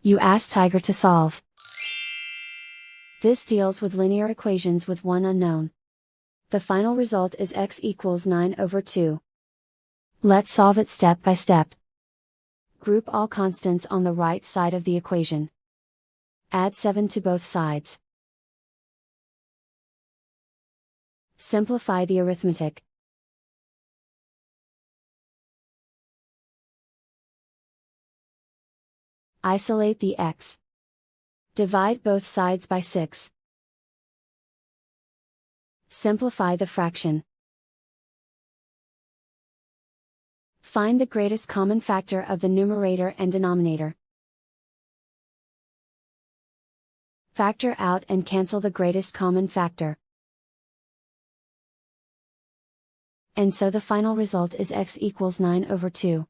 You ask Tiger to solve. This deals with linear equations with one unknown. The final result is x equals 9/2. Let's solve it step by step. Group all constants on the right side of the equation. Add 7 to both sides. Simplify the arithmetic. Isolate the x. Divide both sides by 6. Simplify the fraction. Find the greatest common factor of the numerator and denominator. Factor out and cancel the greatest common factor. And so the final result is x equals 9/2.